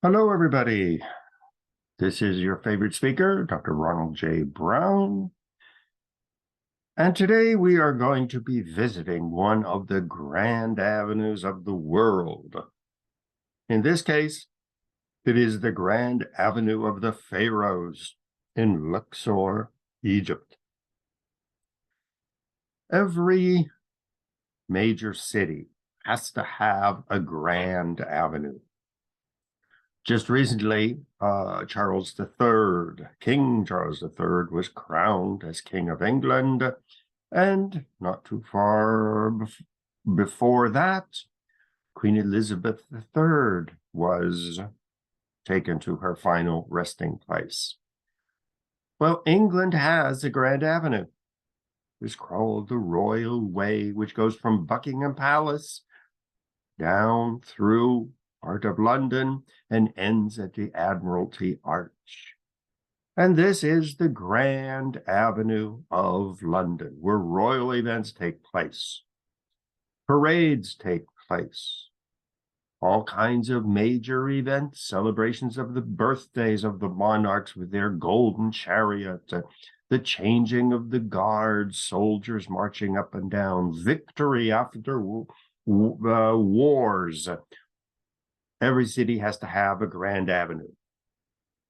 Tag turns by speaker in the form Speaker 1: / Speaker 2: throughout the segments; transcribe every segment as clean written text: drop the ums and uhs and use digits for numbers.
Speaker 1: Hello, everybody. This is your favorite speaker, Dr. Ronald J. Brown. And today we are going to be visiting one of the grand avenues of the world. In this case, it is the Grand Avenue of the Pharaohs in Luxor, Egypt. Every major city has to have a grand avenue. Just recently, King Charles III, was crowned as King of England, and not too far before that, Queen Elizabeth III was taken to her final resting place. Well, England has a grand avenue. It's called the Royal Way, which goes from Buckingham Palace down through part of London and ends at the Admiralty Arch. And this is the Grand Avenue of London, where royal events take place. Parades take place. All kinds of major events, celebrations of the birthdays of the monarchs with their golden chariot, the changing of the guards, soldiers marching up and down, victory after wars. Every city has to have a grand avenue.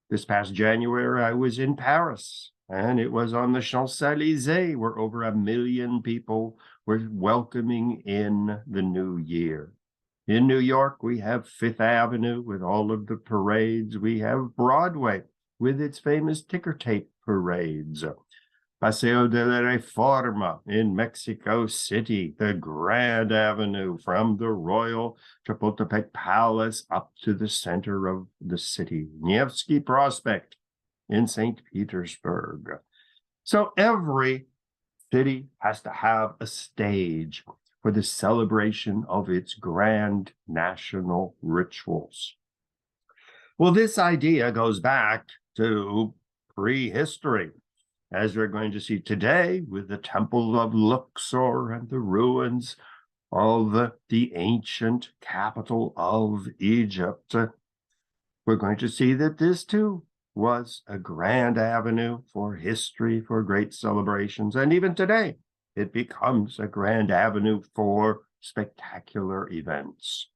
Speaker 1: This past January, I was in Paris, and it was on the Champs-Élysées, where over 1 million people were welcoming in the new year. In New York, we have Fifth Avenue with all of the parades. We have Broadway with its famous ticker tape parades. Paseo de la Reforma in Mexico City, the Grand Avenue from the Royal Chapultepec Palace up to the center of the city. Nevsky Prospect in St. Petersburg. So every city has to have a stage for the celebration of its grand national rituals. Well, this idea goes back to prehistory, as we're going to see today with the Temple of Luxor and the ruins of the ancient capital of Egypt. We're going to see that this too was a grand avenue for history, for great celebrations, and even today it becomes a grand avenue for spectacular events.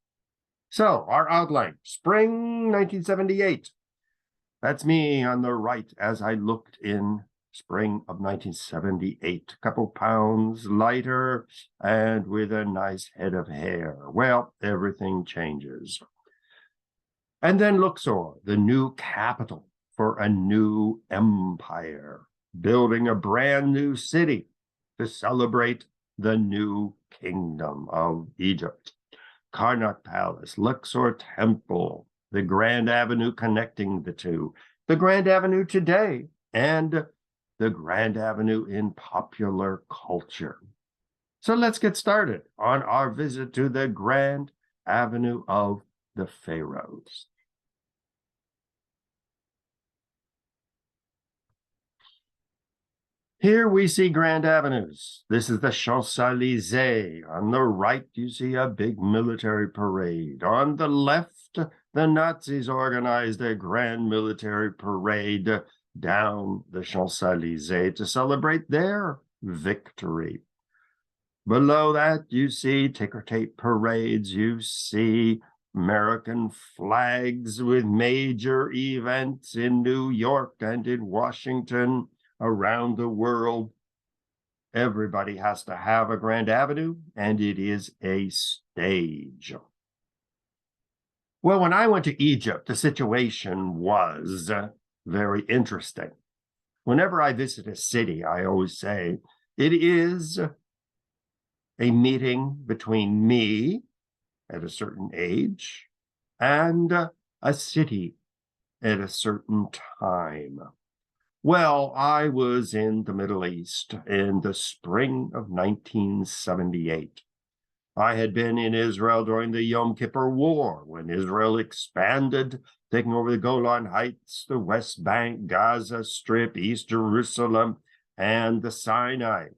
Speaker 1: So our outline, spring 1978. That's me on the right as I looked in spring of 1978, a couple pounds lighter and with a nice head of hair. Well, everything changes. And then Luxor, the new capital for a new empire, building a brand new city to celebrate the new kingdom of Egypt. Karnak Palace, Luxor Temple, the Grand Avenue connecting the two, the Grand Avenue today, and the Grand Avenue in popular culture. So let's get started on our visit to the Grand Avenue of the Pharaohs. Here we see grand avenues. This is the Champs-Élysées. On the right, you see a big military parade. On the left, the Nazis organized a grand military parade down the Champs-Élysées to celebrate their victory. Below that, you see ticker tape parades. You see American flags with major events in New York and in Washington. Around the world, everybody has to have a grand avenue, and it is a stage. Well, when I went to Egypt, the situation was very interesting. Whenever I visit a city, I always say it is a meeting between me at a certain age and a city at a certain time. Well, I was in the Middle East in the spring of 1978. I had been in Israel during the Yom Kippur War, when Israel expanded, taking over the Golan Heights, the West Bank, Gaza Strip, East Jerusalem, and the Sinai.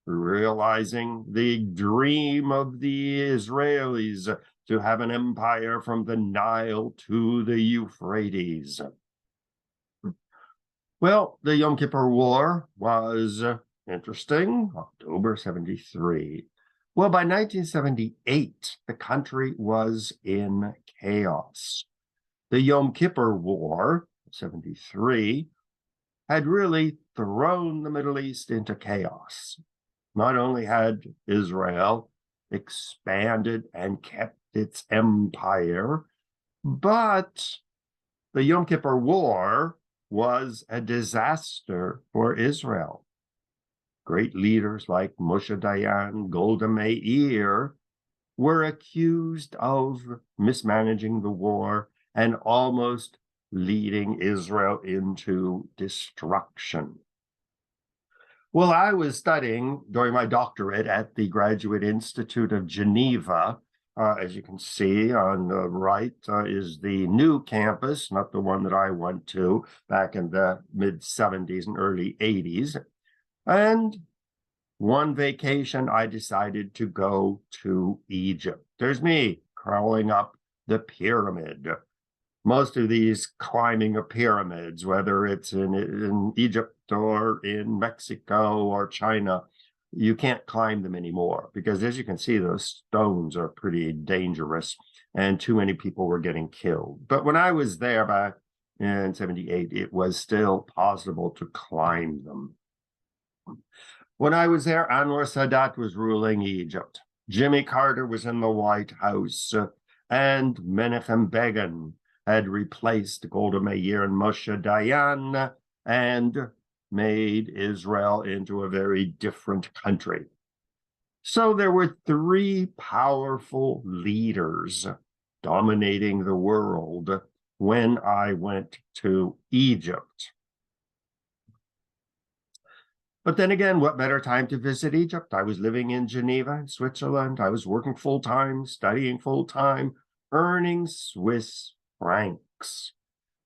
Speaker 1: realizing the dream of the Israelis to have an empire from the Nile to the Euphrates. Well, the Yom Kippur War was interesting, October 73. Well, by 1978, the country was in chaos. The Yom Kippur War, 73, had really thrown the Middle East into chaos. Not only had Israel expanded and kept its empire, but the Yom Kippur War was a disaster for Israel. Great leaders like Moshe Dayan, Golda Meir were accused of mismanaging the war and almost leading Israel into destruction. Well, I was studying during my doctorate at the Graduate Institute of Geneva. As you can see on the right is the new campus, not the one that I went to back in the mid-70s and early 80s. And one vacation, I decided to go to Egypt. There's me crawling up the pyramid. Most of these climbing of pyramids, whether it's in Egypt or in Mexico or China, you can't climb them anymore because, as you can see, those stones are pretty dangerous and too many people were getting killed. But when I was there back in 78, it was still possible to climb them. When I was there, Anwar Sadat was ruling Egypt. Jimmy Carter was in the White House, and Menachem Begin had replaced Golda Meir and Moshe Dayan and made Israel into a very different country. So there were three powerful leaders dominating the world when I went to Egypt. But then again, what better time to visit Egypt? I was living in Geneva, in Switzerland. I was working full-time, studying full-time, earning Swiss francs.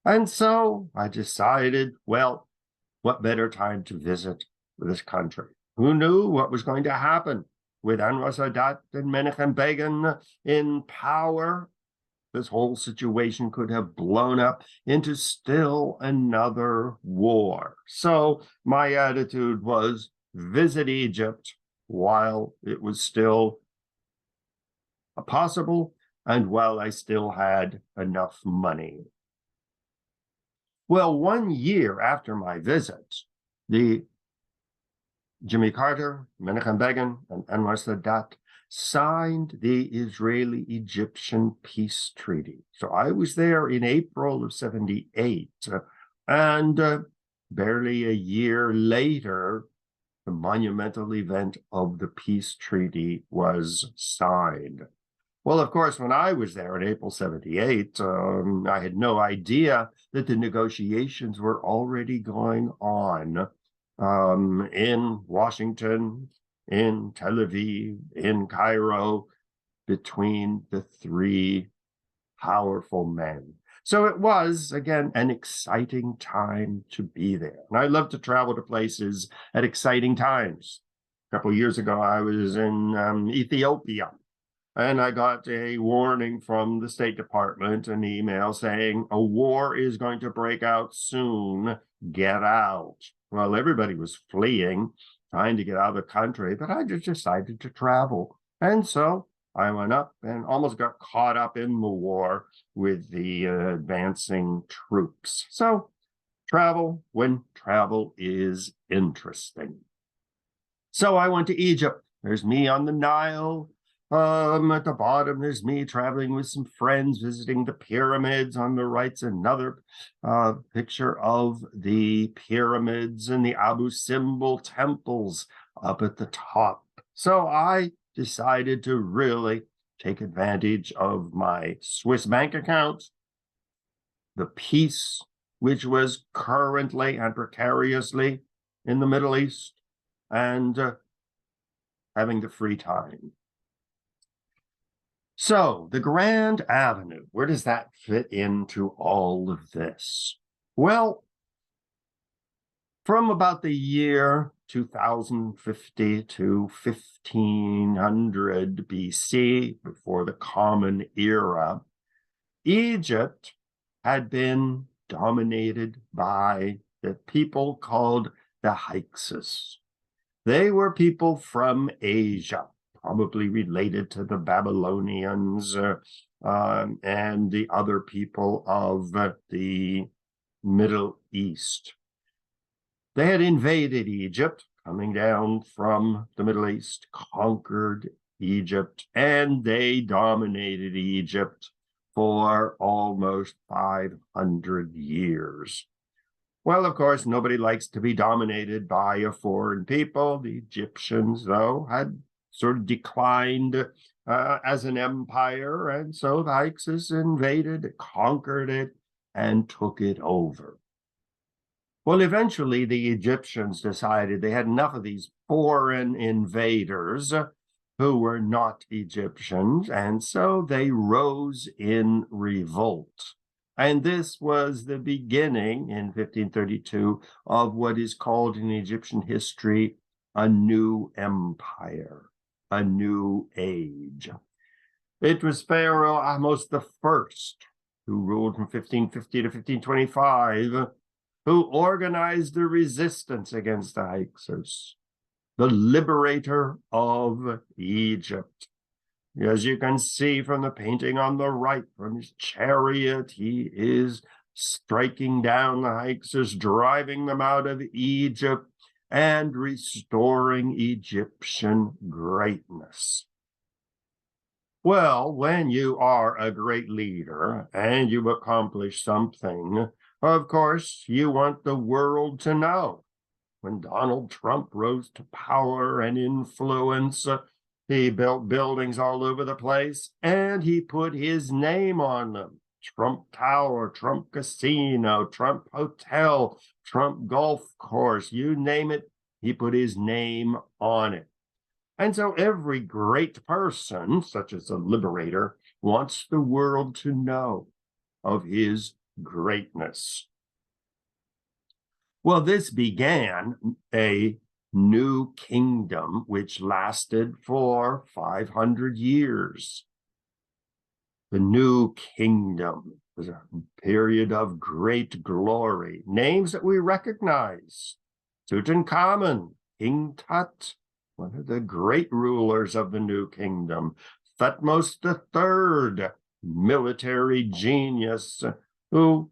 Speaker 1: And so I decided, well, what better time to visit this country? Who knew what was going to happen with Anwar Sadat and Menachem Begin in power? This whole situation could have blown up into still another war. So my attitude was visit Egypt while it was still possible and while I still had enough money. Well, 1 year after my visit, the Jimmy Carter, Menachem Begin, and Anwar Sadat signed the Israeli-Egyptian peace treaty. So I was there in April of 78, and barely a year later, the monumental event of the peace treaty was signed. Well, of course, when I was there in April 78, I had no idea that the negotiations were already going on in Washington, in Tel Aviv, in Cairo, between the three powerful men. So it was, again, an exciting time to be there. And I love to travel to places at exciting times. A couple of years ago, I was in Ethiopia, and I got a warning from the State Department, an email saying, a war is going to break out soon, get out. Well, everybody was fleeing, trying to get out of the country, but I just decided to travel. And so I went up and almost got caught up in the war with the advancing troops. So travel when travel is interesting. So I went to Egypt. There's me on the Nile. At the bottom, there's me traveling with some friends, visiting the pyramids. On the right's another picture of the pyramids and the Abu Simbel temples up at the top. So I decided to really take advantage of my Swiss bank account, the peace which was currently and precariously in the Middle East, and having the free time. So the Grand Avenue, where does that fit into all of this? Well, from about the year 2050 to 1500 BC, before the Common Era, Egypt had been dominated by the people called the Hyksos. They were people from Asia, probably related to the Babylonians and the other people of the Middle East. They had invaded Egypt, coming down from the Middle East, conquered Egypt, and they dominated Egypt for almost 500 years. Well, of course, nobody likes to be dominated by a foreign people. The Egyptians, though, had sort of declined as an empire, and so the Hyksos invaded, conquered it, and took it over. Well, eventually the Egyptians decided they had enough of these foreign invaders who were not Egyptians, and so they rose in revolt. And this was the beginning in 1532 of what is called in Egyptian history a new empire, a new age. It was Pharaoh Ahmose I, who ruled from 1550 to 1525, who organized the resistance against the Hyksos, the liberator of Egypt. As you can see from the painting on the right, from his chariot, he is striking down the Hyksos, driving them out of Egypt, and restoring Egyptian greatness. Well, when you are a great leader and you accomplish something, of course, you want the world to know. When Donald Trump rose to power and influence, he built buildings all over the place, and he put his name on them. Trump Tower, Trump Casino, Trump Hotel, Trump Golf Course, you name it, he put his name on it. And so every great person, such as a liberator, wants the world to know of his greatness. Well, this began a new kingdom which lasted for 500 years. The new kingdom was a period of great glory. Names that we recognize: Tutankhamun, King Tut, one of the great rulers of the new kingdom; Thutmose III, military genius, who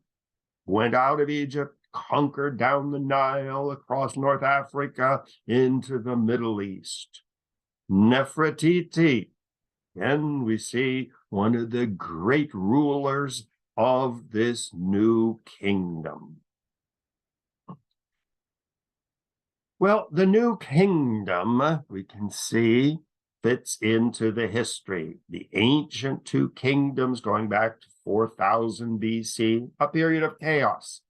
Speaker 1: went out of Egypt, conquered down the Nile, across North Africa, into the Middle East. Nefertiti, and we see one of the great rulers of this new kingdom. Well, the new kingdom, we can see, fits into the history. The ancient two kingdoms going back to 4000 BC, a period of chaos.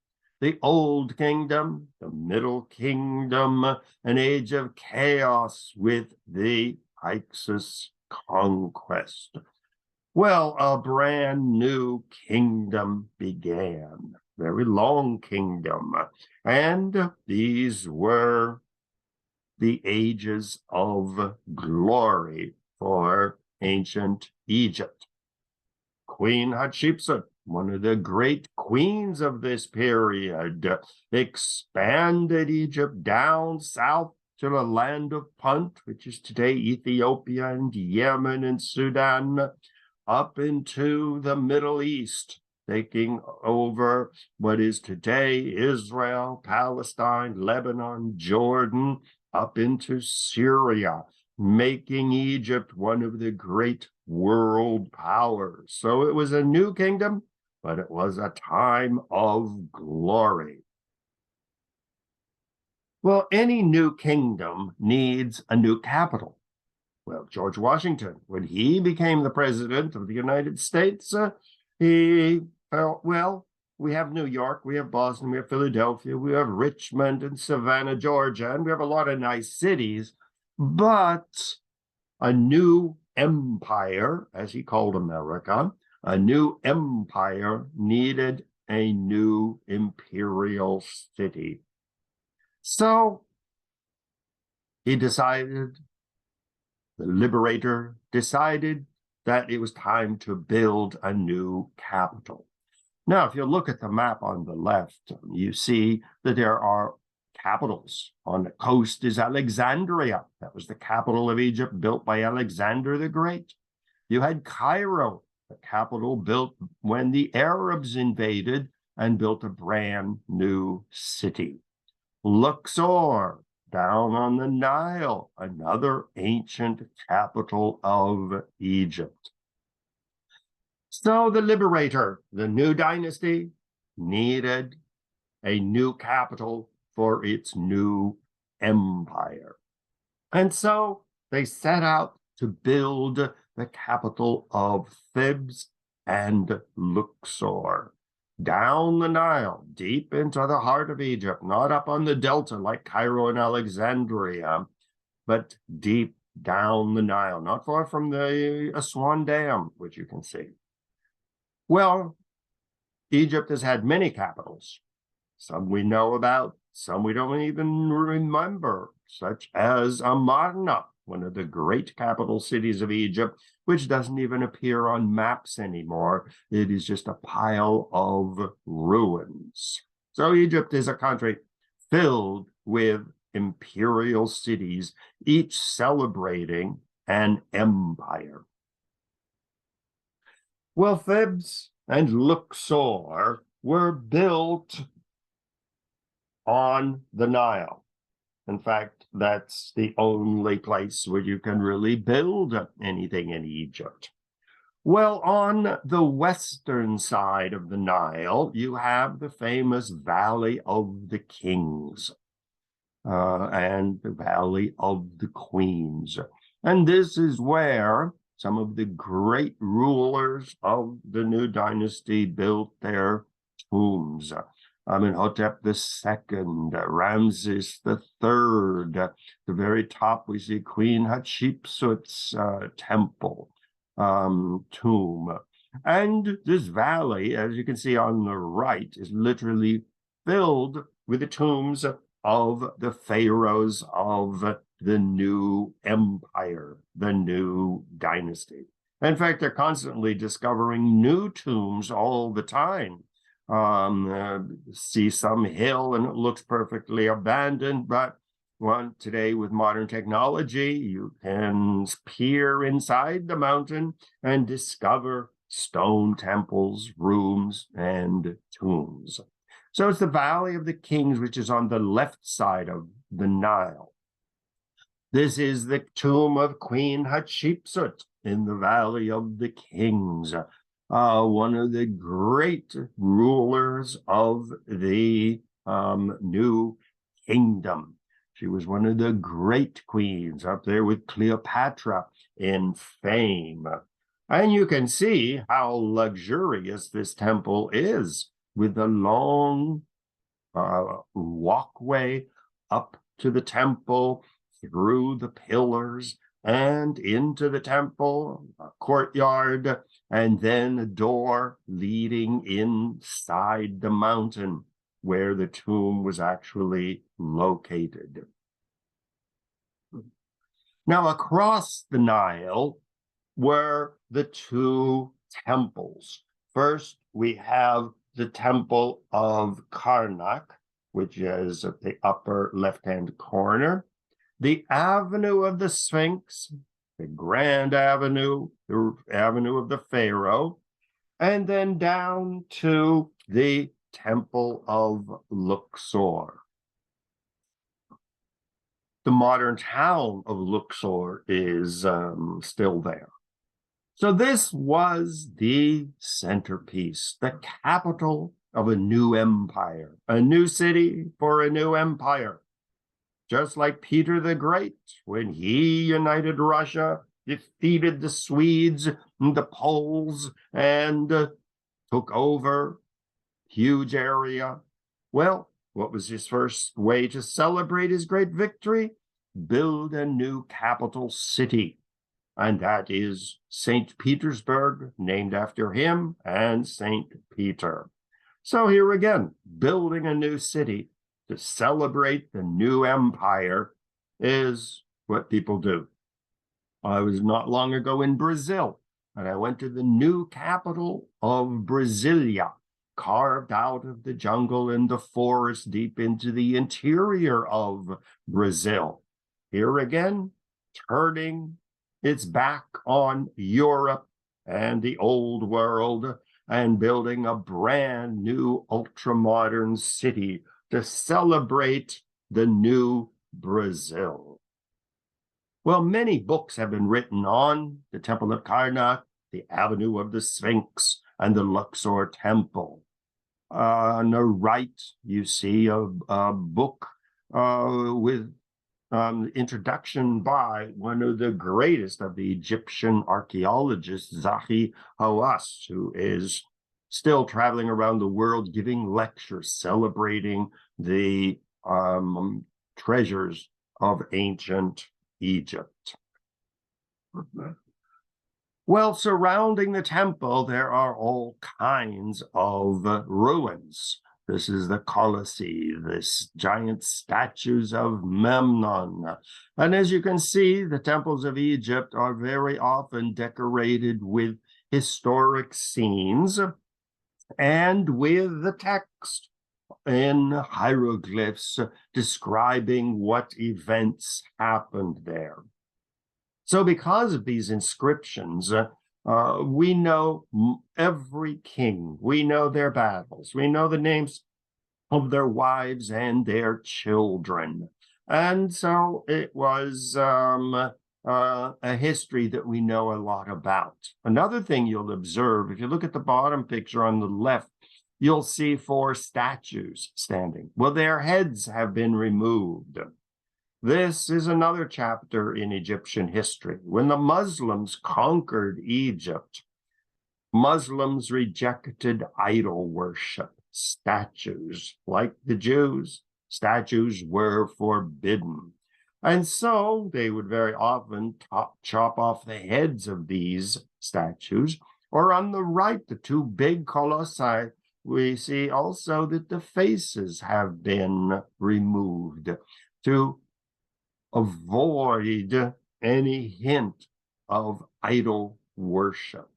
Speaker 1: The Old Kingdom, the Middle Kingdom, an age of chaos with the Hyksos conquest. Well, a brand new kingdom began, very long kingdom, and these were the ages of glory for ancient Egypt. Queen Hatshepsut, one of the great queens of this period, expanded Egypt down south to the land of Punt, which is today Ethiopia and Yemen and Sudan, up into the Middle East, taking over what is today Israel, Palestine, Lebanon, Jordan, up into Syria, making Egypt one of the great world powers. So it was a new kingdom, but it was a time of glory. Well, any new kingdom needs a new capital. Well, George Washington, when he became the president of the United States, he felt, well, we have New York, we have Boston, we have Philadelphia, we have Richmond and Savannah, Georgia, and we have a lot of nice cities, but a new empire, as he called America, a new empire needed a new imperial city. So The liberator decided that it was time to build a new capital. Now, if you look at the map on the left, you see that there are capitals. On the coast is Alexandria. That was the capital of Egypt, built by Alexander the Great. You had Cairo, the capital built when the Arabs invaded and built a brand new city. Luxor, down on the Nile, another ancient capital of Egypt. So the liberator, the new dynasty, needed a new capital for its new empire. And so they set out to build the capital of Thebes and Luxor, down the Nile, deep into the heart of Egypt, not up on the delta like Cairo and Alexandria, but deep down the Nile, not far from the Aswan Dam, which you can see. Well, Egypt has had many capitals. Some we know about, some we don't even remember, such as Amarna, one of the great capital cities of Egypt, which doesn't even appear on maps anymore. It is just a pile of ruins. So Egypt is a country filled with imperial cities, each celebrating an empire. Well, Thebes and Luxor were built on the Nile. In fact, that's the only place where you can really build anything in Egypt. Well, on the western side of the Nile, you have the famous Valley of the Kings and the Valley of the Queens. And this is where some of the great rulers of the new dynasty built their tombs. Amenhotep II, Ramses III. At the very top, we see Queen Hatshepsut's temple, tomb. And this valley, as you can see on the right, is literally filled with the tombs of the pharaohs of the new empire, the new dynasty. In fact, they're constantly discovering new tombs all the time. See some hill and it looks perfectly abandoned, but today with modern technology, you can peer inside the mountain and discover stone temples, rooms, and tombs. So it's the Valley of the Kings, which is on the left side of the Nile. This is the tomb of Queen Hatshepsut in the Valley of the Kings. One of the great rulers of the new kingdom. She was one of the great queens, up there with Cleopatra in fame. And you can see how luxurious this temple is, with a long walkway up to the temple, through the pillars, and into the temple, a courtyard, and then a door leading inside the mountain where the tomb was actually located. Now, across the Nile were the two temples. First, we have the Temple of Karnak, which is at the upper left-hand corner. The Avenue of the Sphinx, the Grand Avenue, the Avenue of the Pharaoh, and then down to the Temple of Luxor. The modern town of Luxor is still there. So this was the centerpiece, the capital of a new empire, a new city for a new empire. Just like Peter the Great, when he united Russia, defeated the Swedes and the Poles, and took over huge area. Well, what was his first way to celebrate his great victory? Build a new capital city. And that is St. Petersburg, named after him and St. Peter. So here again, building a new city to celebrate the new empire is what people do. I was not long ago in Brazil, and I went to the new capital of Brasilia, carved out of the jungle and the forest deep into the interior of Brazil. Here again, turning its back on Europe and the old world and building a brand new ultra-modern city to celebrate the new Brazil. Well, many books have been written on the Temple of Karnak, the Avenue of the Sphinx, and the Luxor Temple. On the right, you see a book with introduction by one of the greatest of the Egyptian archaeologists, Zahi Hawass, who is still traveling around the world giving lectures celebrating the treasures of ancient Egypt. Well, surrounding the temple, there are all kinds of ruins. This is the Colosseum, this giant statues of Memnon. And as you can see, the temples of Egypt are very often decorated with historic scenes and with the text in hieroglyphs describing what events happened there. So because of these inscriptions, we know every king, we know their battles, we know the names of their wives and their children. And so it was a history that we know a lot about. Another thing you'll observe, if you look at the bottom picture on the left, you'll see 4 statues standing. Well, their heads have been removed. This is another chapter in Egyptian history. When the Muslims conquered Egypt, Muslims rejected idol worship. Statues, like the Jews, statues were forbidden. And so they would very often chop off the heads of these statues. Or on the right, the 2 big colossi, we see also that the faces have been removed to avoid any hint of idol worship.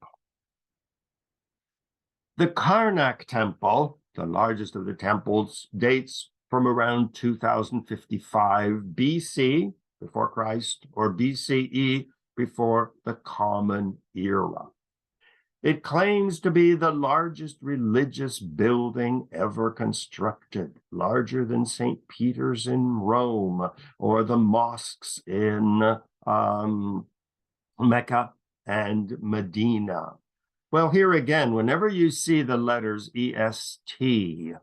Speaker 1: The Karnak Temple, the largest of the temples, dates from around 2055 BC, before Christ, or BCE, before the Common Era. It claims to be the largest religious building ever constructed, larger than St. Peter's in Rome or the mosques in Mecca and Medina. Well, here again, whenever you see the letters EST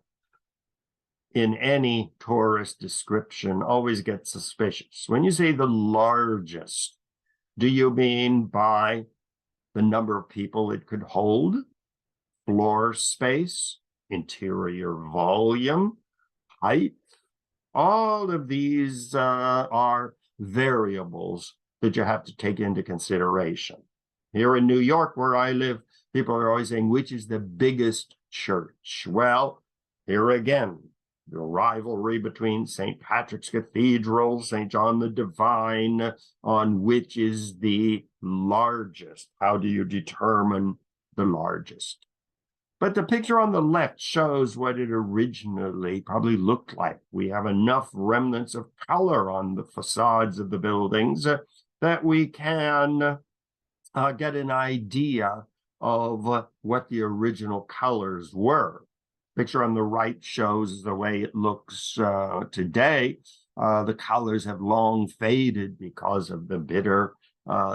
Speaker 1: in any tourist description, always get suspicious. When you say the largest, do you mean by the number of people it could hold, floor space, interior volume, height? All of these are variables that you have to take into consideration. Here in New York, where I live, people are always saying, which is the biggest church? Well, here again, the rivalry between St. Patrick's Cathedral, St. John the Divine, on which is the largest. How do you determine the largest? But the picture on the left shows what it originally probably looked like. We have enough remnants of color on the facades of the buildings that we can get an idea of what the original colors were. Picture on the right shows the way it looks today. The colors have long faded because of the bitter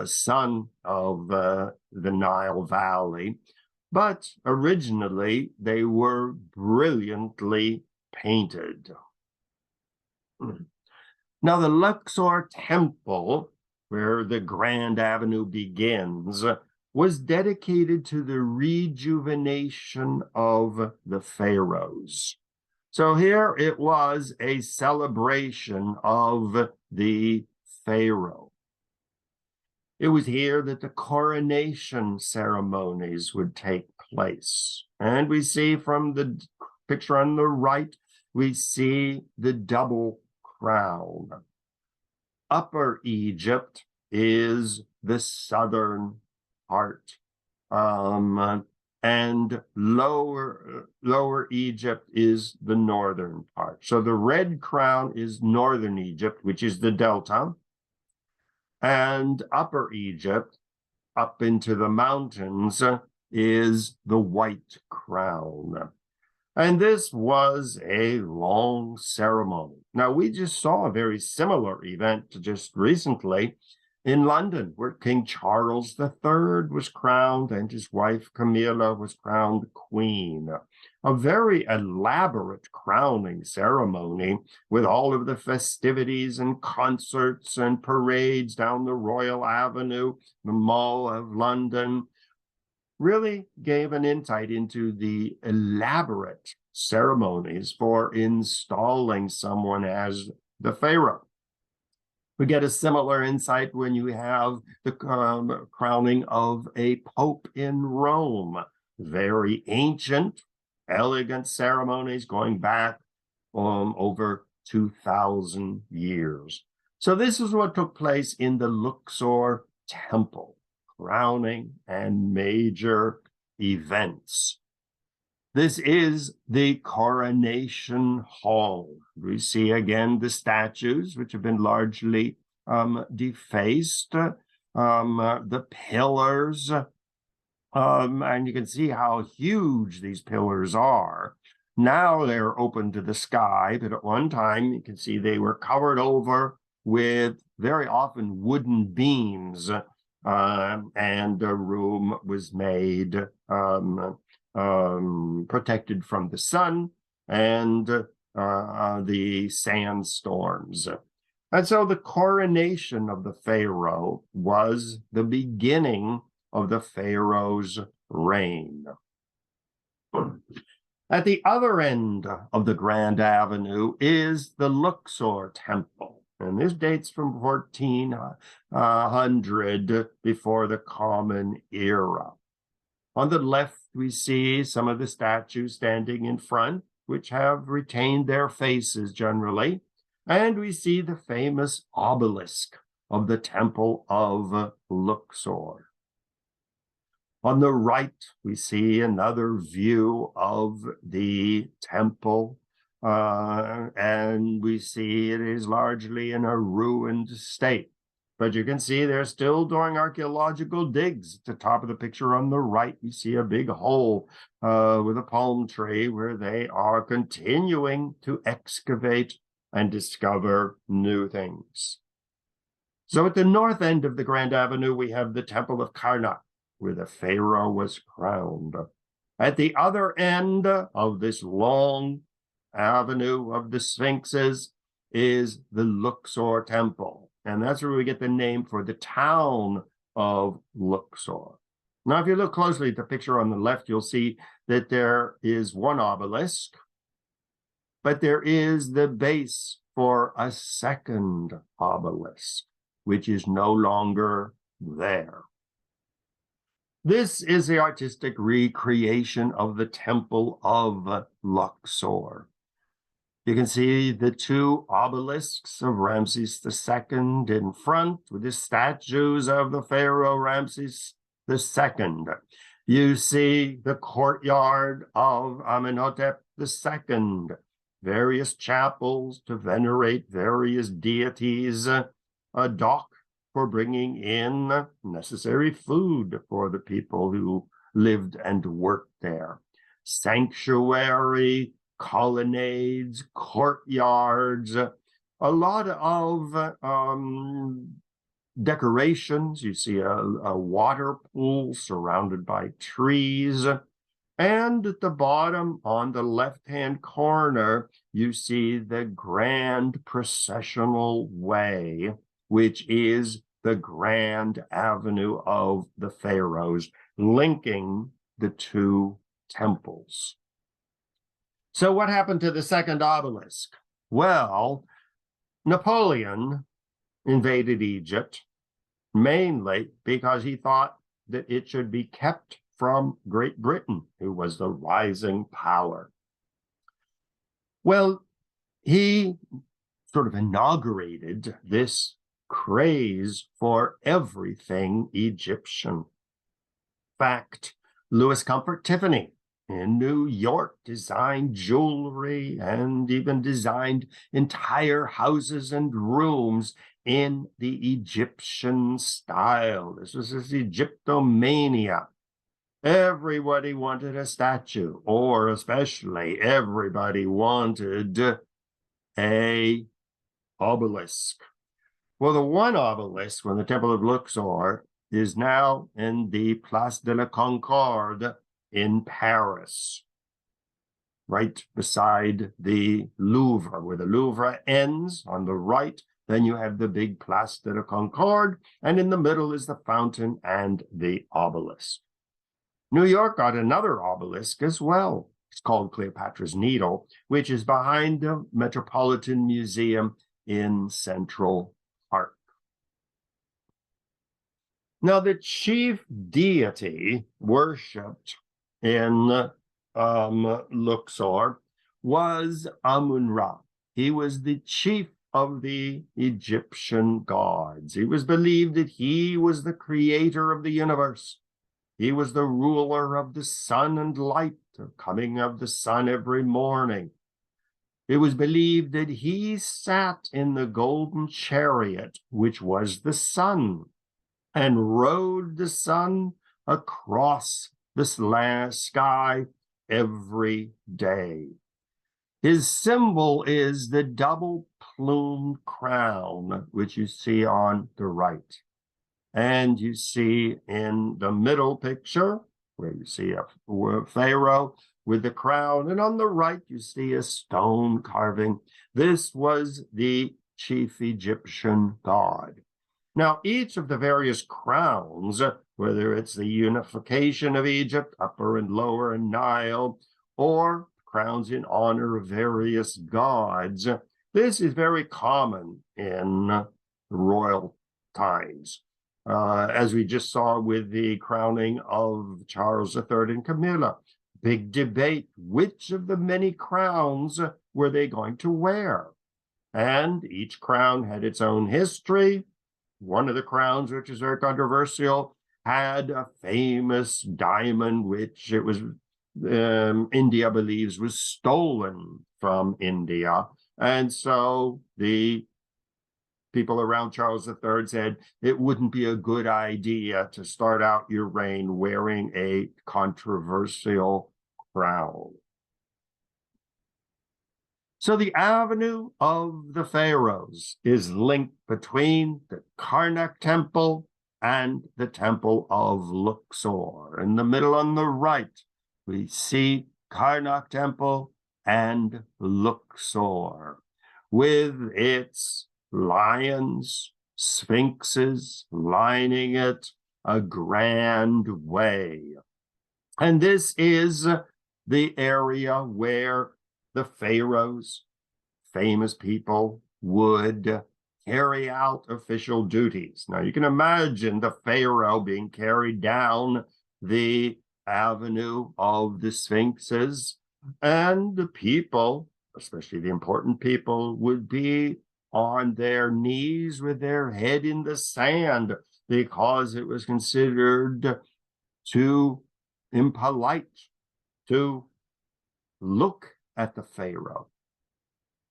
Speaker 1: sun of the Nile Valley. But originally, they were brilliantly painted. Now, the Luxor Temple, where the Grand Avenue begins, was dedicated to the rejuvenation of the pharaohs. So here it was a celebration of the pharaoh. It was here that the coronation ceremonies would take place. And we see from the picture on the right, we see the double crown. Upper Egypt is the southern part, and lower Egypt is the northern part. So the red crown is northern Egypt, which is the delta, and Upper Egypt, up into the mountains, is the white crown. And this was a long ceremony. Now, we just saw a very similar event just recently in London, where King Charles III was crowned and his wife Camilla was crowned queen. A very elaborate crowning ceremony with all of the festivities and concerts and parades down the Royal Avenue, the Mall of London, really gave an insight into the elaborate ceremonies for installing someone as the pharaoh. We get a similar insight when you have the crowning of a pope in Rome. Very ancient, elegant ceremonies going back over 2,000 years. So this is what took place in the Luxor Temple, crowning and major events. This is the coronation hall. We see again the statues, which have been largely defaced, the pillars, and you can see how huge these pillars are. Now they're open to the sky, but at one time you can see they were covered over with very often wooden beams, and a room was made protected from the sun and the sandstorms. And so the coronation of the pharaoh was the beginning of the pharaoh's reign. At the other end of the Grand Avenue is the Luxor Temple. And this dates from 1400 before the Common Era. On the left, we see some of the statues standing in front, which have retained their faces generally. And we see the famous obelisk of the Temple of Luxor. On the right, we see another view of the temple, and we see it is largely in a ruined state. But you can see they're still doing archaeological digs. At the top of the picture on the right, we see a big hole with a palm tree where they are continuing to excavate and discover new things. So at the north end of the Grand Avenue, we have the Temple of Karnak, where the pharaoh was crowned. At the other end of this long avenue of the Sphinxes is the Luxor Temple. And that's where we get the name for the town of Luxor. Now, if you look closely at the picture on the left, you'll see that there is one obelisk, but there is the base for a second obelisk, which is no longer there. This is the artistic recreation of the Temple of Luxor. You can see the two obelisks of Ramses II in front with the statues of the pharaoh Ramses II. You see the courtyard of Amenhotep II, various chapels to venerate various deities, a dock for bringing in necessary food for the people who lived and worked there, sanctuary, colonnades, courtyards, a lot of decorations. You see a water pool surrounded by trees. And at the bottom, on the left-hand corner, you see the grand processional way, which is the Grand Avenue of the Pharaohs, linking the two temples. So what happened to the second obelisk? Well, Napoleon invaded Egypt mainly because he thought that it should be kept from Great Britain, who was the rising power. Well, he sort of inaugurated this craze for everything Egyptian. In fact, Louis Comfort Tiffany in New York designed jewelry and even designed entire houses and rooms in the Egyptian style. This was his Egyptomania. Everybody wanted a statue, or especially everybody wanted a obelisk. Well, the one obelisk from the Temple of Luxor is now in the Place de la Concorde in Paris, right beside the Louvre, where the Louvre ends on the right. Then you have the big Place de la Concorde, and in the middle is the fountain and the obelisk. New York got another obelisk as well. It's called Cleopatra's Needle, which is behind the Metropolitan Museum in Central Park. Now, the chief deity worshipped in Luxor was Amun-Ra. He was the chief of the Egyptian gods. It was believed that he was the creator of the universe. He was the ruler of the sun and light, the coming of the sun every morning. It was believed that he sat in the golden chariot, which was the sun, and rode the sun across the sky every day. His symbol is the double-plumed crown, which you see on the right. And you see in the middle picture, where you see a pharaoh with the crown, and on the right you see a stone carving. This was the chief Egyptian god. Now, each of the various crowns, whether it's the unification of Egypt, Upper and Lower and Nile, or crowns in honor of various gods, this is very common in royal times. As we just saw with the crowning of Charles III and Camilla. Big debate, which of the many crowns were they going to wear? And each crown had its own history. One of the crowns, which is very controversial, had a famous diamond, which it was India believes was stolen from India. And so the people around Charles III said it wouldn't be a good idea to start out your reign wearing a controversial crown. So the Avenue of the Pharaohs is linked between the Karnak Temple and the Temple of Luxor. In the middle on the right, we see Karnak Temple and Luxor with its lions, sphinxes lining it a grand way. And this is the area where the pharaohs, famous people, would carry out official duties. Now, you can imagine the pharaoh being carried down the avenue of the sphinxes, and the people, especially the important people, would be on their knees with their head in the sand because it was considered too impolite to look at the pharaoh.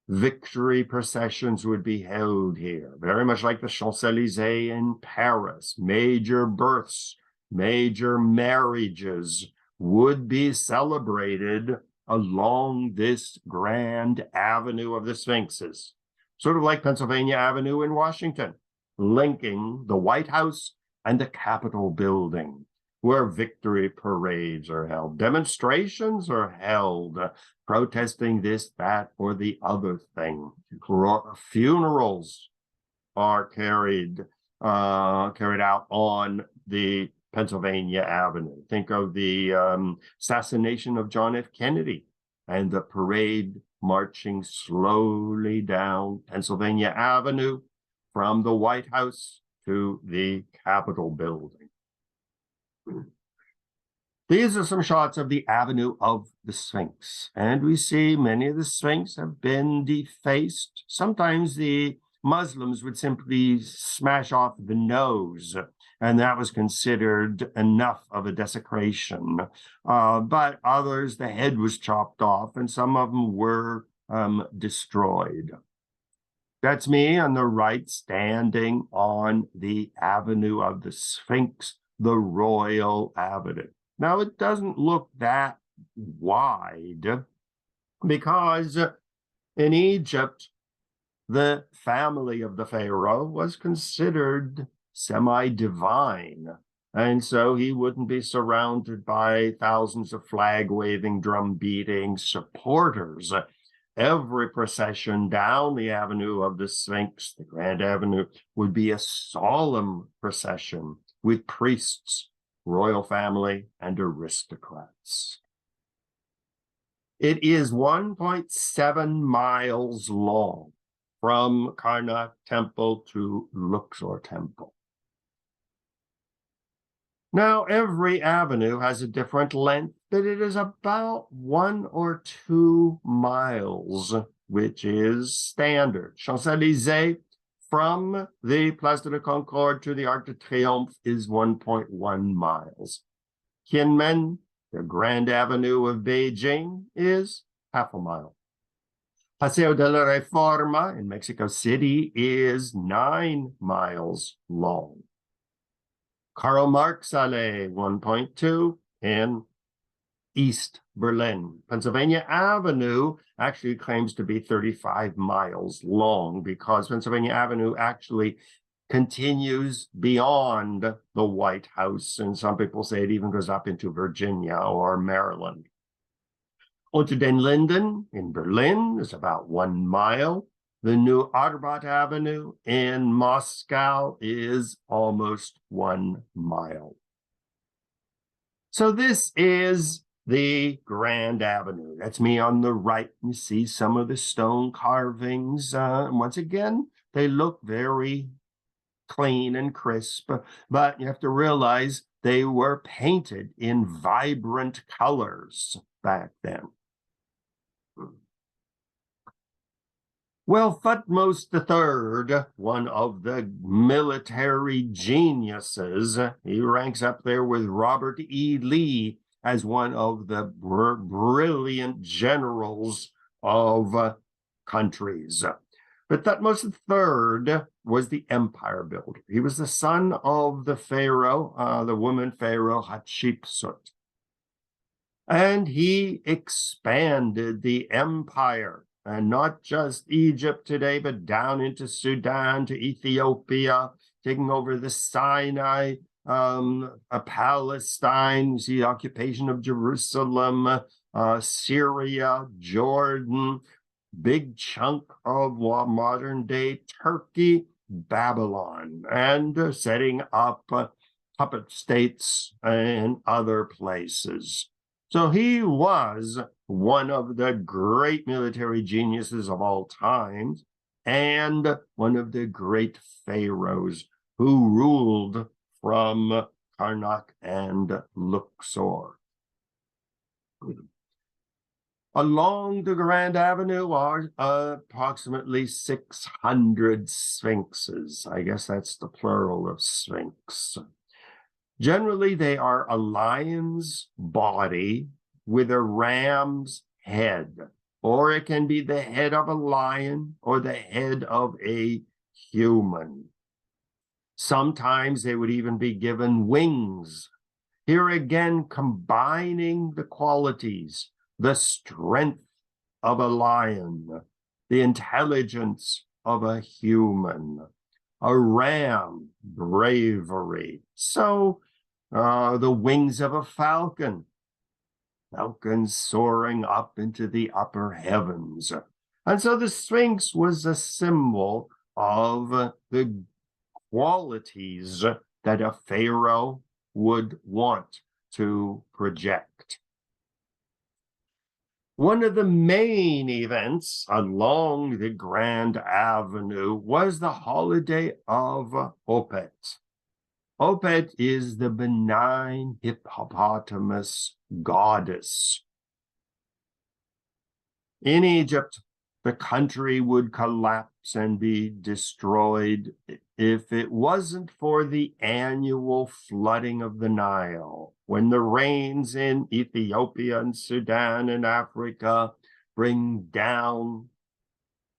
Speaker 1: Victory processions would be held here, very much like the Champs-Élysées in Paris. Major births, major marriages would be celebrated along this grand avenue of the Sphinxes, sort of like Pennsylvania Avenue in Washington, linking the White House and the Capitol building, where victory parades are held. Demonstrations are held, protesting this, that, or the other thing. Funerals are carried out on the Pennsylvania Avenue. Think of the assassination of John F. Kennedy and the parade marching slowly down Pennsylvania Avenue from the White House to the Capitol building. These are some shots of the Avenue of the Sphinx, and we see many of the Sphinx have been defaced. Sometimes the Muslims would simply smash off the nose, and that was considered enough of a desecration. But others, the head was chopped off, and some of them were destroyed. That's me on the right, standing on the Avenue of the Sphinx, the Royal Avenue. Now, it doesn't look that wide because in Egypt, the family of the pharaoh was considered semi-divine. And so he wouldn't be surrounded by thousands of flag-waving, drum-beating supporters. Every procession down the Avenue of the Sphinx, the Grand Avenue, would be a solemn procession with priests, royal family, and aristocrats. It is 1.7 miles long from Karnak Temple to Luxor Temple. Now, every avenue has a different length, but it is about 1 or 2 miles, which is standard. Champs-Élysées from the Place de la Concorde to the Arc de Triomphe is 1.1 miles. Tiananmen, the Grand Avenue of Beijing, is half a mile. Paseo de la Reforma in Mexico City is 9 miles long. Karl Marx Allee, 1.2 in East Berlin. Pennsylvania Avenue actually claims to be 35 miles long because Pennsylvania Avenue actually continues beyond the White House, and some people say it even goes up into Virginia or Maryland. Unter den Linden in Berlin is about 1 mile. The new Arbat Avenue in Moscow is almost 1 mile. So this is the Grand Avenue. That's me on the right. You see some of the stone carvings. Once again, they look very clean and crisp, but you have to realize they were painted in vibrant colors back then. Well, Thutmose III, one of the military geniuses, he ranks up there with Robert E. Lee as one of the brilliant generals of countries. But Thutmose III was the empire builder. He was the son of the pharaoh, the woman pharaoh Hatshepsut. And he expanded the empire. And not just Egypt today, but down into Sudan, to Ethiopia, taking over the Sinai, Palestine, the occupation of Jerusalem, Syria, Jordan, big chunk of modern-day Turkey, Babylon, and setting up puppet states in other places. So he was one of the great military geniuses of all times, and one of the great pharaohs who ruled from Karnak and Luxor. Along the Grand Avenue are approximately 600 sphinxes. I guess that's the plural of sphinx. Generally, they are a lion's body with a ram's head, or it can be the head of a lion or the head of a human. Sometimes they would even be given wings. Here again, combining the qualities, the strength of a lion, the intelligence of a human, a ram, bravery. So the wings of a falcon, falcons soaring up into the upper heavens. And so the Sphinx was a symbol of the qualities that a pharaoh would want to project. One of the main events along the Grand Avenue was the holiday of Opet. Opet is the benign hippopotamus goddess. In Egypt, the country would collapse collapse and be destroyed if it wasn't for the annual flooding of the Nile, when the rains in Ethiopia and Sudan and Africa bring down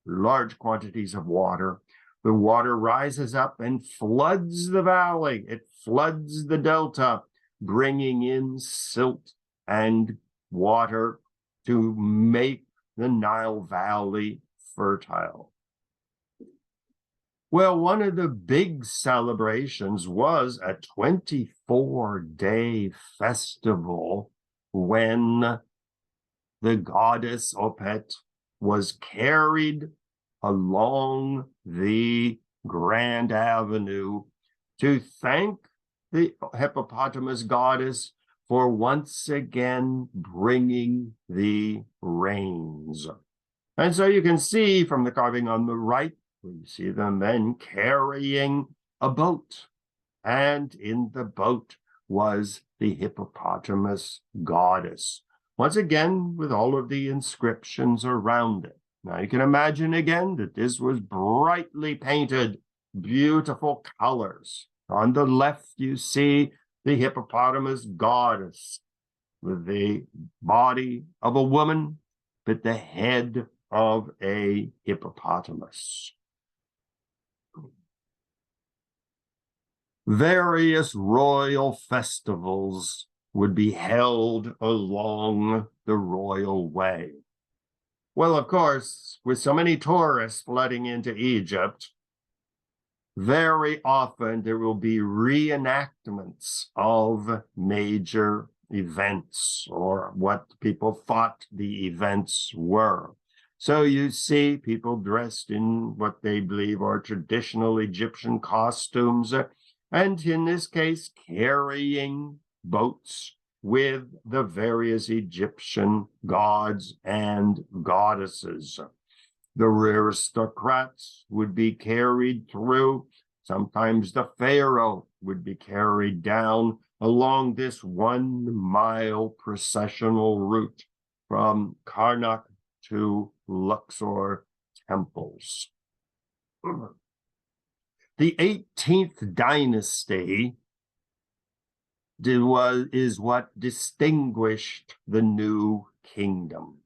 Speaker 1: large quantities of water. The water rises up and floods the valley. It floods the delta, bringing in silt and water to make the Nile Valley fertile. Well, one of the big celebrations was a 24-day festival when the goddess Opet was carried along the Grand Avenue to thank the hippopotamus goddess for once again bringing the rains. And so you can see from the carving on the right, we see the men carrying a boat. And in the boat was the hippopotamus goddess. Once again, with all of the inscriptions around it. Now you can imagine again that this was brightly painted, beautiful colors. On the left, you see the hippopotamus goddess with the body of a woman, but the head of a hippopotamus. Various royal festivals would be held along the royal way. Well, of course, with so many tourists flooding into Egypt, very often there will be reenactments of major events or what people thought the events were. So you see people dressed in what they believe are traditional Egyptian costumes, and in this case, carrying boats with the various Egyptian gods and goddesses. The aristocrats would be carried through. Sometimes the pharaoh would be carried down along this 1 mile processional route from Karnak to Luxor temples. The 18th dynasty is what distinguished the new kingdom.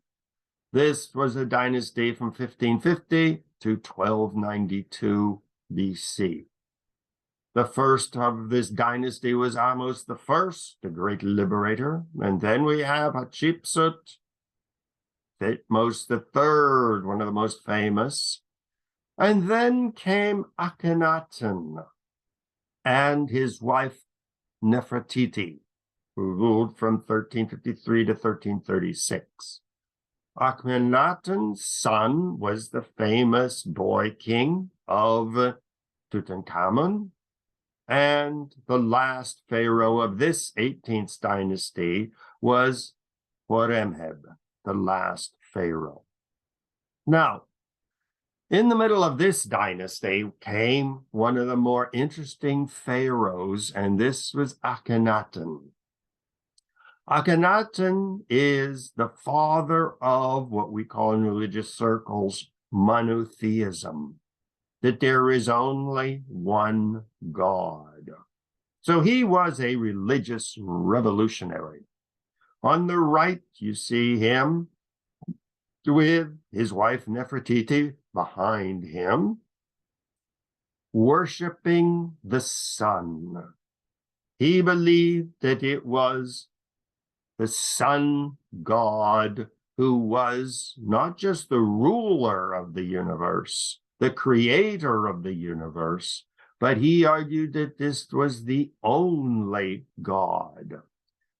Speaker 1: This was a dynasty from 1550 to 1292 BC. The first of this dynasty was Ahmose I, the great liberator. And then we have Hatshepsut, Thutmose III, one of the most famous. And then came Akhenaten and his wife Nefertiti, who ruled from 1353 to 1336. Akhenaten's son was the famous boy king of Tutankhamun, and the last pharaoh of this 18th dynasty was Horemheb, the last pharaoh. Now, in the middle of this dynasty came one of the more interesting pharaohs, and this was Akhenaten. Akhenaten is the father of what we call in religious circles monotheism, that there is only one God. So he was a religious revolutionary. On the right, you see him with his wife Nefertiti behind him, worshiping the sun. He believed that it was the sun god who was not just the ruler of the universe, the creator of the universe, but he argued that this was the only God.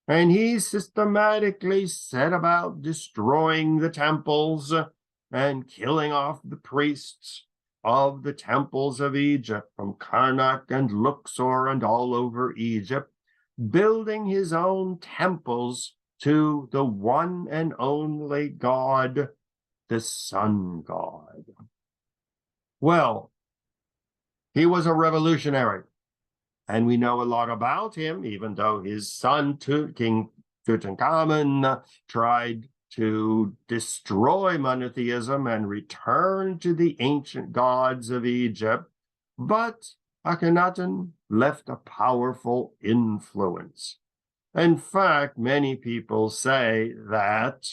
Speaker 1: And he systematically set about destroying the temples and killing off the priests of the temples of Egypt, from Karnak and Luxor and all over Egypt, building his own temples to the one and only God, the sun god. Well, he was a revolutionary, and we know a lot about him, even though his son, King Tutankhamun, tried to destroy monotheism and return to the ancient gods of Egypt, but Akhenaten left a powerful influence. In fact, many people say that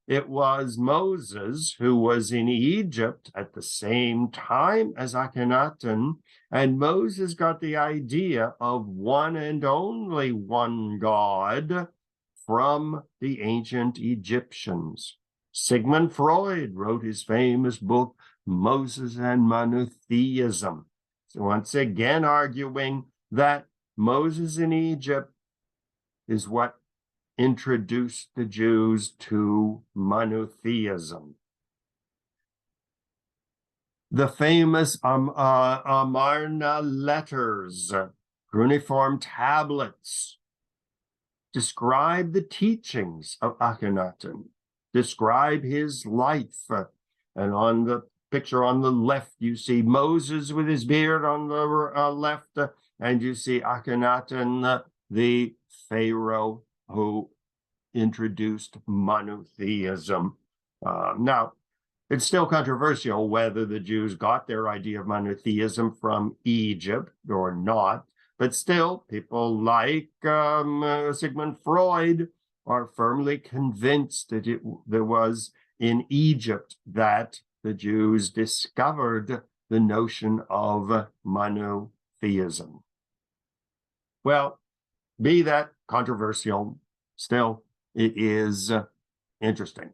Speaker 1: it was Moses who was in Egypt at the same time as Akhenaten, and Moses got the idea of one and only one God from the ancient Egyptians. Sigmund Freud wrote his famous book, Moses and Monotheism. So once again arguing that Moses in Egypt is what introduced the Jews to monotheism. The famous Amarna letters, cuneiform tablets, describe the teachings of Akhenaten, describe his life. And on the picture on the left, you see Moses with his beard on the left, and you see Akhenaten, the Pharaoh who introduced monotheism. Now, it's still controversial whether the Jews got their idea of monotheism from Egypt or not, but still, people like Sigmund Freud are firmly convinced that there was in Egypt that the Jews discovered the notion of monotheism. Well, be that controversial, still, it is interesting.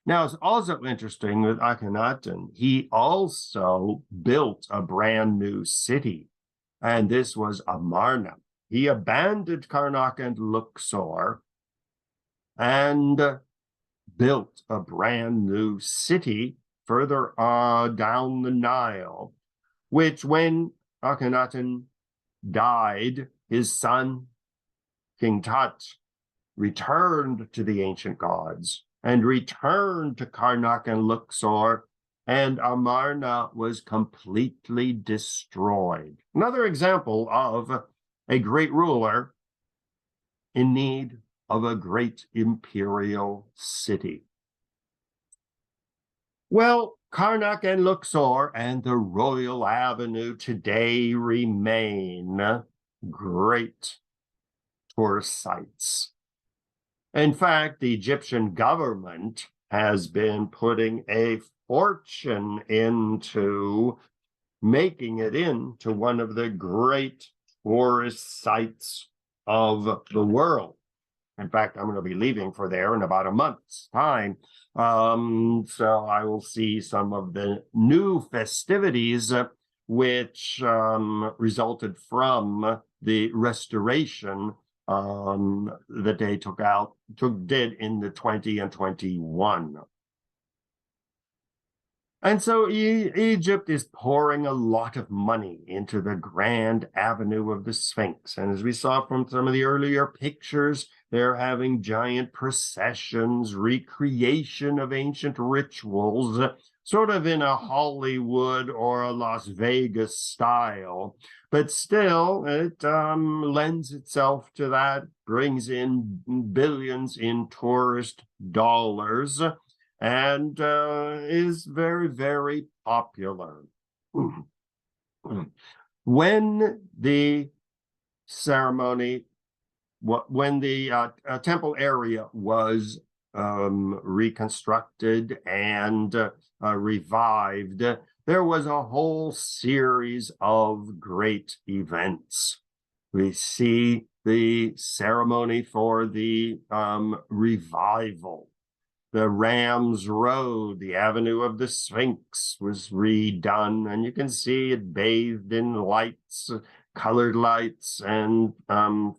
Speaker 1: Now, it's also interesting with Akhenaten, he also built a brand new city, and this was Amarna. He abandoned Karnak and Luxor and built a brand new city further down the Nile, which when Akhenaten died, his son, King Tut, returned to the ancient gods and returned to Karnak and Luxor, and Amarna was completely destroyed. Another example of a great ruler in need of a great imperial city. Well, Karnak and Luxor and the Royal Avenue today remain great tourist sites. In fact, the Egyptian government has been putting a fortune into making it into one of the great tourist sites of the world. In fact, I'm going to be leaving for there in about a month's time. So I will see some of the new festivities which resulted from the restoration that they did in the 20 and 21. And so Egypt is pouring a lot of money into the Grand Avenue of the Sphinx. And as we saw from some of the earlier pictures, they're having giant processions, recreation of ancient rituals, sort of in a Hollywood or a Las Vegas style. But still, it lends itself to that, brings in billions in tourist dollars, and is very, very popular. When the ceremony, when the temple area was reconstructed and revived, there was a whole series of great events. We see the ceremony for the revival. The Ram's Road, the Avenue of the Sphinx, was redone, and you can see it bathed in lights, colored lights, and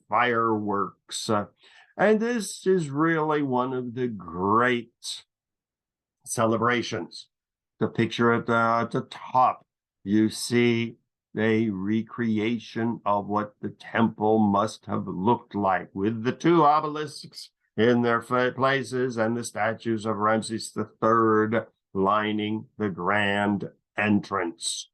Speaker 1: fireworks. And this is really one of the great celebrations. The picture at the top, you see a recreation of what the temple must have looked like, with the two obelisks in their places and the statues of Ramses III lining the grand entrance.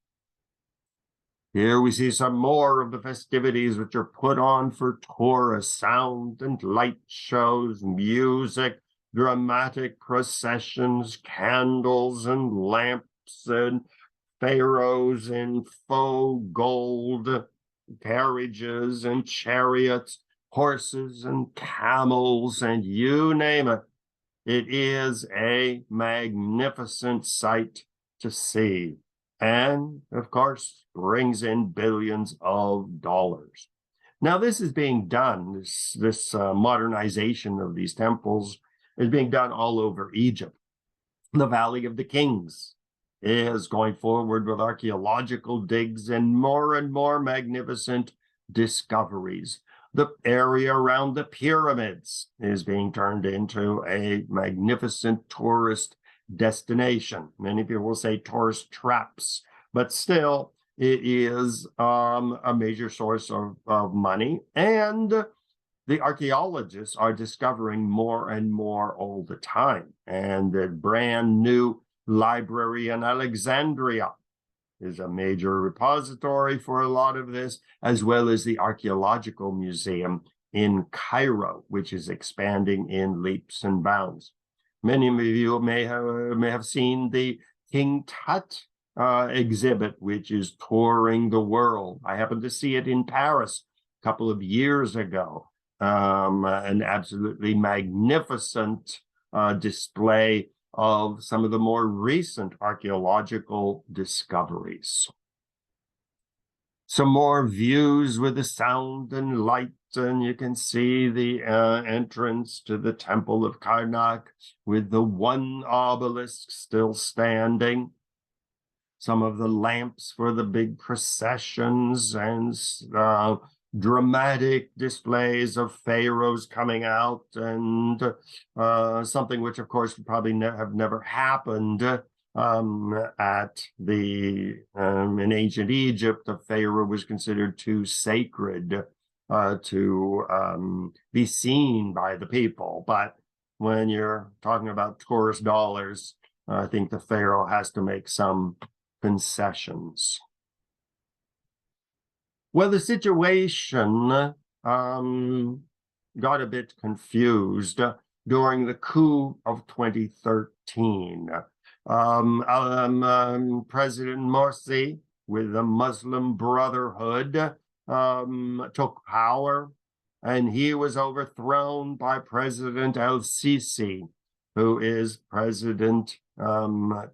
Speaker 1: Here we see some more of the festivities which are put on for tourists: sound and light shows, music, dramatic processions, candles and lamps, and pharaohs in faux gold, carriages and chariots, horses and camels, and you name it. It is a magnificent sight to see, and of course brings in billions of dollars. Now this is being done, this modernization of these temples is being done all over Egypt. The Valley of the Kings is going forward with archaeological digs and more magnificent discoveries. The area around the pyramids is being turned into a magnificent tourist destination. Many people will say tourist traps, but still it is a major source of money. And the archaeologists are discovering more and more all the time. And the brand new library in Alexandria is a major repository for a lot of this, as well as the Archaeological Museum in Cairo, which is expanding in leaps and bounds. Many of you may have seen the King Tut exhibit, which is touring the world. I happened to see it in Paris a couple of years ago. An absolutely magnificent display of some of the more recent archaeological discoveries. Some more views with the sound and light, and you can see the entrance to the Temple of Karnak with the one obelisk still standing. Some of the lamps for the big processions and dramatic displays of pharaohs coming out, and something which, of course, would probably have never happened at the in ancient Egypt. The pharaoh was considered too sacred to be seen by the people. But when you're talking about tourist dollars, I think the pharaoh has to make some concessions. Well, the situation got a bit confused during the coup of 2013. President Morsi, with the Muslim Brotherhood, took power, and he was overthrown by President El-Sisi, who is president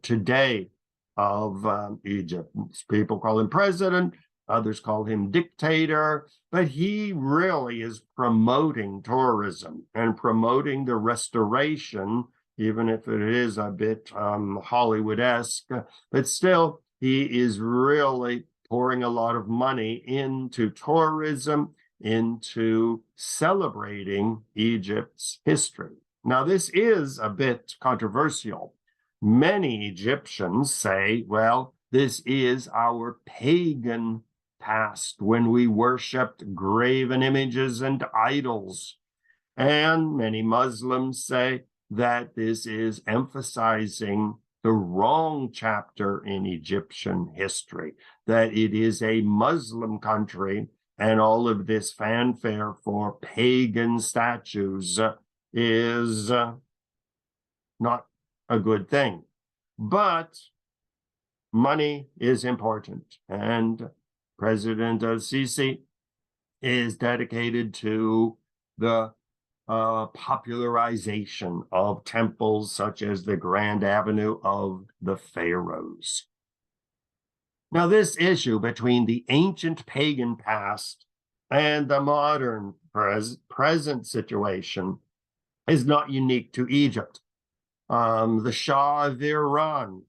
Speaker 1: today of Egypt. People call him president. Others call him dictator, but he really is promoting tourism and promoting the restoration, even if it is a bit Hollywood-esque, but still he is really pouring a lot of money into tourism, into celebrating Egypt's history. Now, this is a bit controversial. Many Egyptians say, well, this is our pagan past, when we worshipped graven images and idols. And many Muslims say that this is emphasizing the wrong chapter in Egyptian history, that it is a Muslim country, and all of this fanfare for pagan statues is not a good thing. But money is important, and President El-Sisi is dedicated to the popularization of temples such as the Grand Avenue of the Pharaohs. Now, this issue between the ancient pagan past and the modern present situation is not unique to Egypt. The Shah of Iran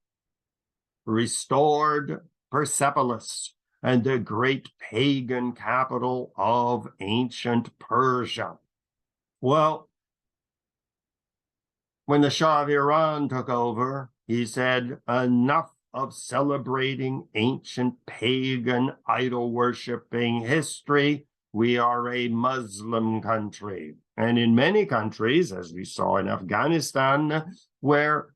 Speaker 1: restored Persepolis, and the great pagan capital of ancient Persia. Well, when the Shah of Iran took over, he said, enough of celebrating ancient pagan idol-worshipping history. We are a Muslim country. And in many countries, as we saw in Afghanistan, where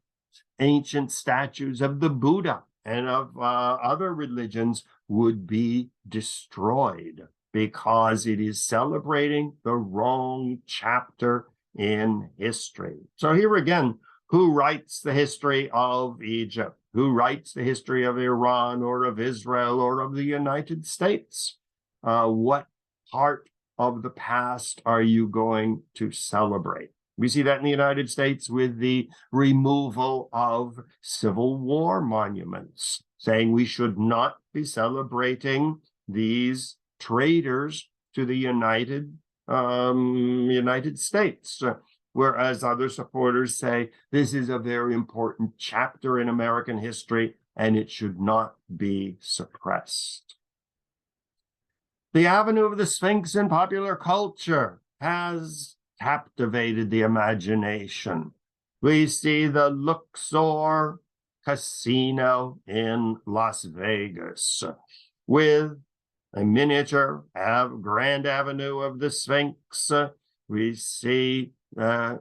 Speaker 1: ancient statues of the Buddha and of other religions would be destroyed because it is celebrating the wrong chapter in history. So here again, who writes the history of Egypt? Who writes the history of Iran or of Israel or of the United States? What part of the past are you going to celebrate? We see that in the United States with the removal of Civil War monuments, saying we should not be celebrating these traitors to the United States. Whereas other supporters say this is a very important chapter in American history and it should not be suppressed. The Avenue of the Sphinx in popular culture has captivated the imagination. We see the Luxor Casino in Las Vegas with a miniature Grand Avenue of the Sphinx. We see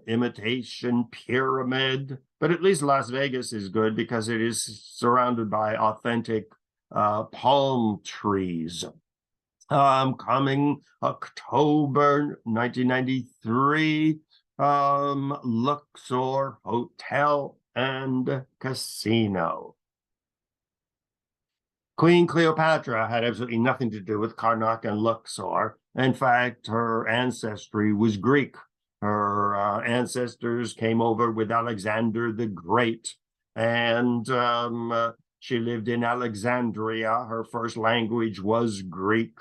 Speaker 1: imitation pyramid, but at least Las Vegas is good because it is surrounded by authentic palm trees. Coming October 1993, Luxor Hotel and Casino. Queen Cleopatra had absolutely nothing to do with Karnak and Luxor. In fact, her ancestry was Greek. Her ancestors came over with Alexander the Great, and she lived in Alexandria. Her first language was Greek.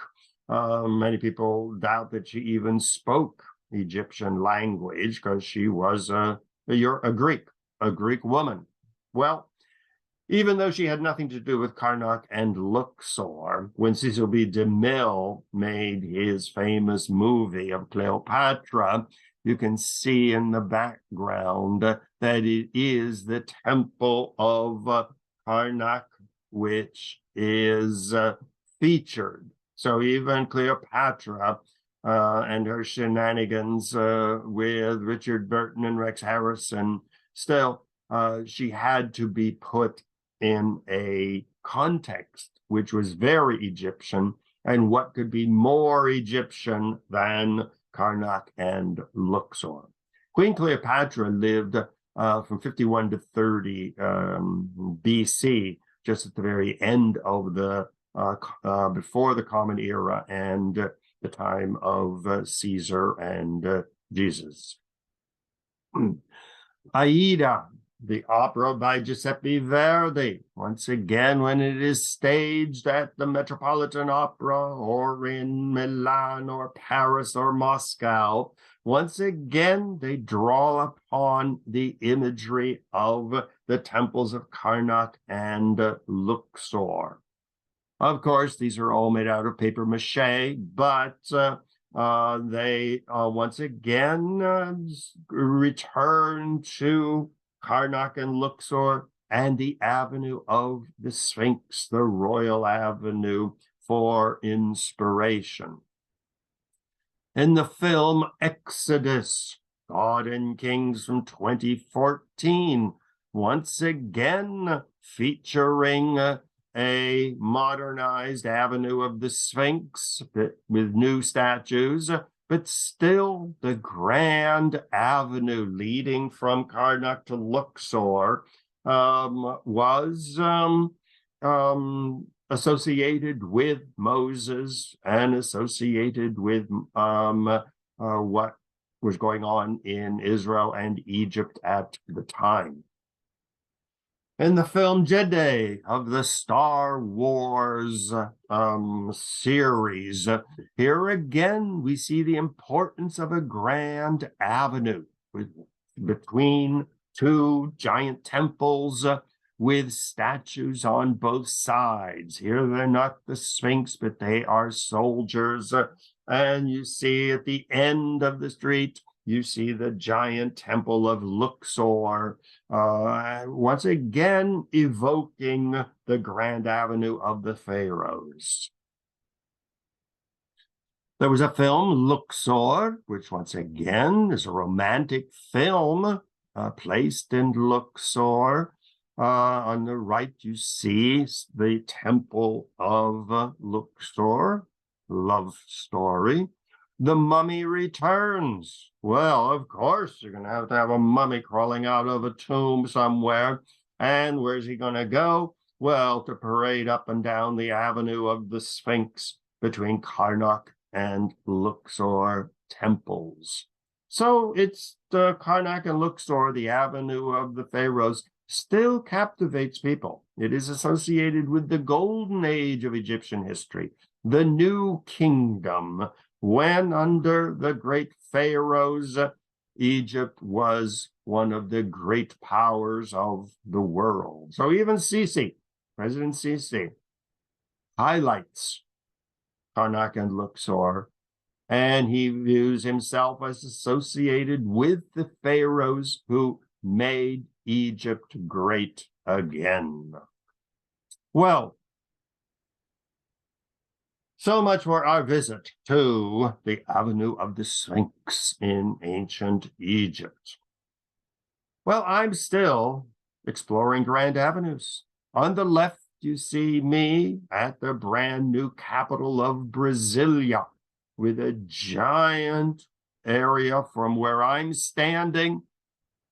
Speaker 1: Many people doubt that she even spoke Egyptian language because she was a Greek woman. Well, even though she had nothing to do with Karnak and Luxor, when Cecil B. DeMille made his famous movie of Cleopatra, you can see in the background that it is the temple of Karnak, which is featured. So even Cleopatra and her shenanigans with Richard Burton and Rex Harrison, still, she had to be put in a context which was very Egyptian, and what could be more Egyptian than Karnak and Luxor. Queen Cleopatra lived from 51 to 30 BC, just at the very end of the before the Common Era and the time of Caesar and Jesus. Aida, the opera by Giuseppe Verdi, once again, when it is staged at the Metropolitan Opera or in Milan or Paris or Moscow, once again, they draw upon the imagery of the temples of Karnak and Luxor. Of course, these are all made out of paper mache, but they once again return to Karnak and Luxor and the Avenue of the Sphinx, the Royal Avenue, for inspiration. In the film Exodus, God and Kings from 2014, once again featuring a modernized Avenue of the Sphinx with new statues, but still the Grand Avenue leading from Karnak to Luxor was associated with Moses and associated with what was going on in Israel and Egypt at the time. In the film Jedi of the Star Wars series, here again we see the importance of a grand avenue between two giant temples with statues on both sides. Here they're not the Sphinx, but they are soldiers. And you see at the end of the street, you see the giant temple of Luxor, once again evoking the Grand Avenue of the Pharaohs. There was a film, Luxor, which once again is a romantic film placed in Luxor. On the right, you see the temple of Luxor, love story. The mummy returns. Well, of course, you're going to have a mummy crawling out of a tomb somewhere. And where's he going to go? Well, to parade up and down the avenue of the Sphinx between Karnak and Luxor temples. So it's the Karnak and Luxor, the avenue of the pharaohs, still captivates people. It is associated with the golden age of Egyptian history, the new kingdom, when under the great pharaohs, Egypt was one of the great powers of the world. So even Sisi, President Sisi, highlights Karnak and Luxor, and he views himself as associated with the pharaohs who made Egypt great again. Well, so much for our visit to the Avenue of the Sphinx in ancient Egypt. Well, I'm still exploring grand avenues. On the left, you see me at the brand new capital of Brasilia, with a giant area from where I'm standing.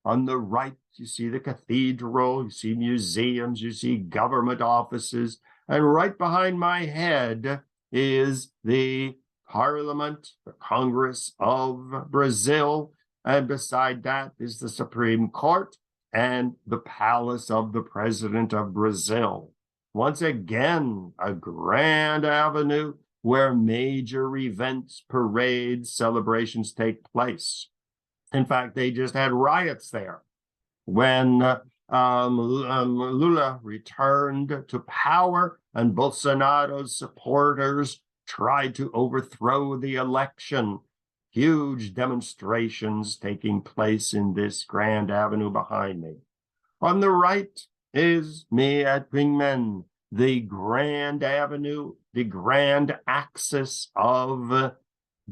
Speaker 1: On the right, you see the cathedral, you see museums, you see government offices, and right behind my head is the Parliament, the Congress of Brazil, and beside that is the Supreme Court and the Palace of the President of Brazil. Once again, a grand avenue where major events, parades, celebrations take place. In fact, they just had riots there when Lula returned to power and Bolsonaro's supporters tried to overthrow the election. Huge demonstrations taking place in this grand avenue behind me. On the right is me at Pingmen, the grand avenue, the grand axis of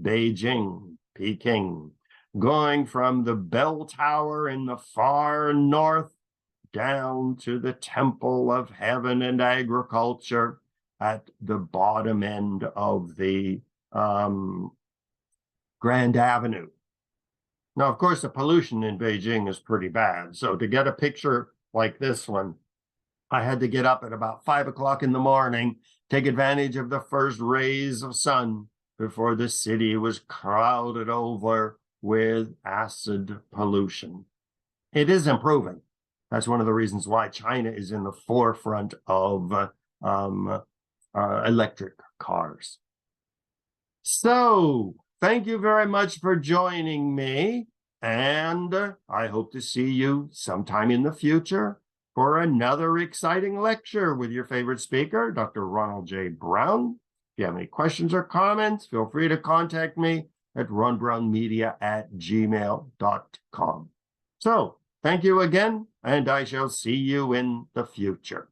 Speaker 1: Beijing, Peking, going from the bell tower in the far north down to the Temple of Heaven and Agriculture at the bottom end of the Grand Avenue. Now, of course, the pollution in Beijing is pretty bad. So to get a picture like this one, I had to get up at about 5 o'clock in the morning, take advantage of the first rays of sun before the city was crowded over with acid pollution. It is improving. That's one of the reasons why China is in the forefront of electric cars. So, thank you very much for joining me, and I hope to see you sometime in the future for another exciting lecture with your favorite speaker, Dr. Ronald J. Brown. If you have any questions or comments, feel free to contact me at ronbrownmedia@gmail.com. So, thank you again, and I shall see you in the future.